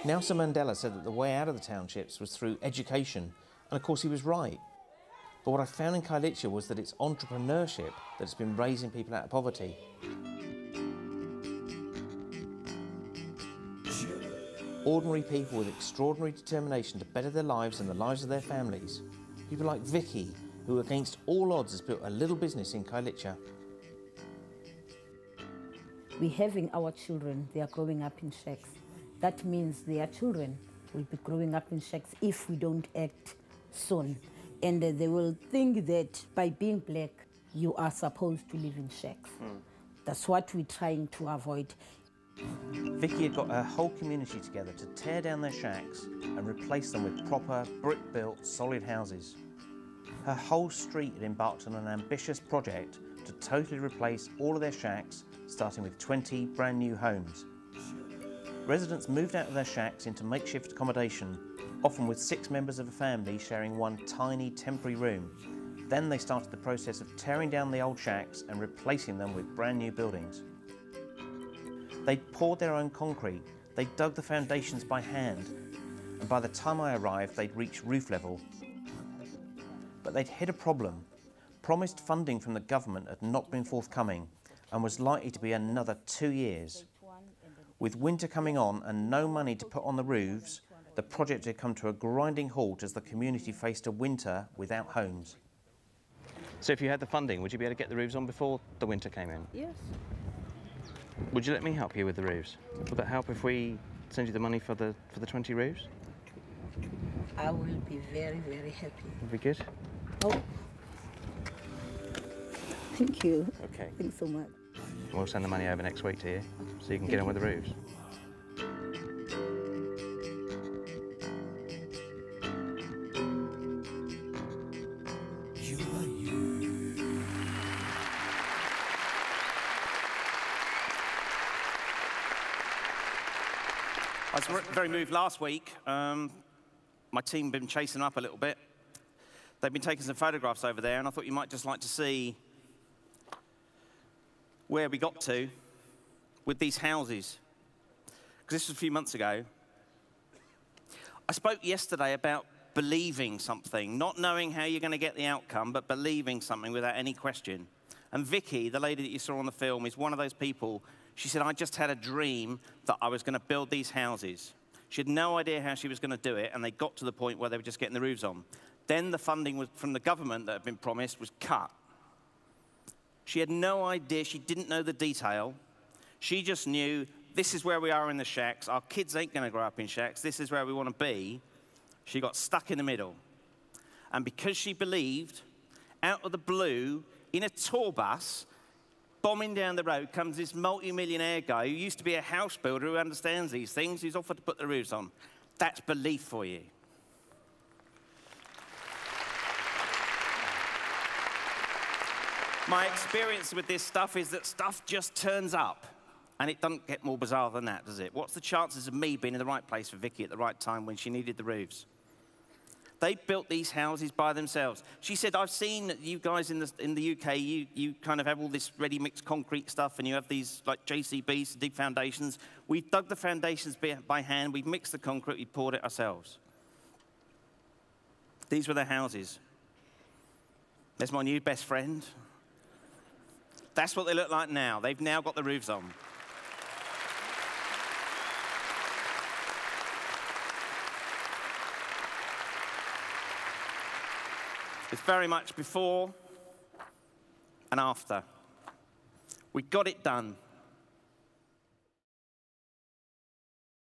Nelson Mandela said that the way out of the townships was through education, and of course he was right. But what I found in Kailicha was that it's entrepreneurship that's been raising people out of poverty. Ordinary people with extraordinary determination to better their lives and the lives of their families. People like Vicky, who against all odds has built a little business in Kailicha. We're having our children, they are growing up in shacks. That means their children will be growing up in shacks if we don't act soon. And they will think that by being black, you are supposed to live in shacks. That's what we're trying to avoid. Vicky had got her whole community together to tear down their shacks and replace them with proper, brick-built, solid houses. Her whole street had embarked on an ambitious project to totally replace all of their shacks, starting with 20 brand new homes. Residents moved out of their shacks into makeshift accommodation, often with 6 members of a family sharing one tiny temporary room. Then they started the process of tearing down the old shacks and replacing them with brand new buildings. They'd poured their own concrete, they dug the foundations by hand, and by the time I arrived, they'd reached roof level. But they'd hit a problem. Promised funding from the government had not been forthcoming and was likely to be another 2 years. With winter coming on and no money to put on the roofs, the project had come to a grinding halt as the community faced a winter without homes. So if you had the funding, would you be able to get the roofs on before the winter came in? Yes. Would you let me help you with the roofs? Would that help if we send you the money for the 20 roofs? I will be very, very happy. Would be good? Oh. Thank you. Okay. Thanks so much. We'll send the money over next week to you, so you can get on with the roofs. I was very moved last week. My team have been chasing them up a little bit. They've been taking some photographs over there, and I thought you might just like to see where we got to with these houses. Because this was a few months ago. I spoke yesterday about believing something, not knowing how you're going to get the outcome, but believing something without any question. And Vicky, the lady that you saw on the film, is one of those people. She said, I just had a dream that I was going to build these houses. She had no idea how she was going to do it, and they got to the point where they were just getting the roofs on. Then the funding from the government that had been promised was cut. She had no idea. She didn't know the detail. She just knew, this is where we are in the shacks. Our kids ain't going to grow up in shacks. This is where we want to be. She got stuck in the middle. And because she believed, out of the blue, in a tour bus, bombing down the road comes this multi-millionaire guy who used to be a house builder who understands these things, who's offered to put the roofs on. That's belief for you. My experience with this stuff is that stuff just turns up, and it doesn't get more bizarre than that, does it? What's the chances of me being in the right place for Vicky at the right time when she needed the roofs? They built these houses by themselves. She said, I've seen you guys in the UK, you kind of have all this ready-mixed concrete stuff, and you have these like JCBs, deep foundations. We've dug the foundations by hand, we've mixed the concrete, we poured it ourselves. These were their houses. There's my new best friend. That's what they look like now. They've now got the roofs on. It's very much before and after. We got it done.